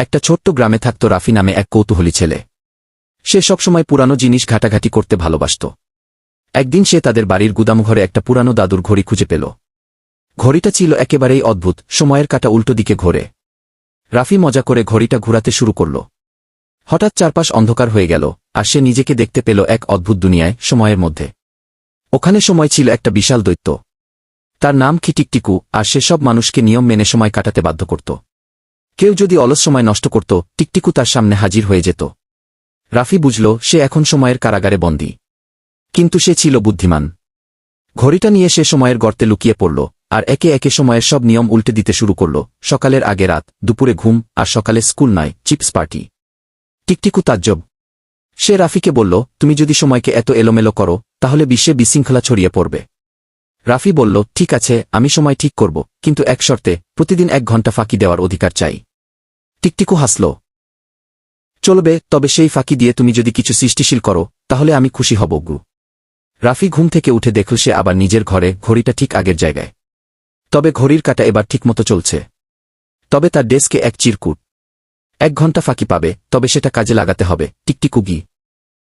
একটা ছোট্ট গ্রামে থাকত রাফি নামে এক কৌতূহলী ছেলে। সে সবসময় পুরানো জিনিস ঘাটাঘাটি করতে ভালোবাসত। একদিন সে তাদের বাড়ির গুদামঘরে একটা পুরানো দাদুর ঘড়ি খুঁজে পেল। ঘড়িটা ছিল একেবারেই অদ্ভুত, সময়ের কাঁটা উল্টো দিকে ঘোরে। রাফি মজা করে ঘড়িটা ঘুরাতে শুরু করল। হঠাৎ চারপাশ অন্ধকার হয়ে গেল, আর সে নিজেকে দেখতে পেল এক অদ্ভুত দুনিয়ায়, সময়ের মধ্যে। ওখানে সময় ছিল একটা বিশাল দৈত্য। তার নাম কি টিকটিকু, আর সে সব মানুষকে নিয়ম মেনে সময় কাটাতে বাধ্য করত। কেউ যদি অলস সময় নষ্ট করত, টিকটিকু তার সামনে হাজির হয়ে যেত। রাফি বুঝল সে এখন সময়ের কারাগারে বন্দী। কিন্তু সে ছিল বুদ্ধিমান। ঘড়িটা নিয়ে সে সময়ের গর্তে লুকিয়ে পড়ল, আর একে একে সময়ের সব নিয়ম উল্টে দিতে শুরু করল। সকালের আগে রাত, দুপুরে ঘুম, আর সকালে স্কুল নয়, চিপস পার্টি। টিকটিকু তাজ্জব। সে রাফিকে বলল, তুমি যদি সময়কে এত এলোমেলো করো, তাহলে বিশ্বে বিশৃঙ্খলা ছড়িয়ে পড়বে। রাফি বলল, ঠিক আছে, আমি সময় ঠিক করব, কিন্তু এক শর্তে, প্রতিদিন 1 ঘন্টা ফাঁকি দেওয়ার অধিকার চাই। টিকটিকু হাসল। চলবে, তবে সেই ফাঁকি দিয়ে তুমি যদি কিছু সৃষ্টিশীল করো, তাহলে আমি খুশি হব গু। রাফি ঘুম থেকে উঠে দেখল সে আবার নিজের ঘরে, ঘড়িটা ঠিক আগের জায়গায়। তবে ঘড়ির কাঁটা এবার ঠিকমতো চলছে। তবে তার ডেস্কে এক চিরকুট। 1 ঘন্টা ফাঁকি পাবে, তবে সেটা কাজে লাগাতে হবে। টিকটিকু গি।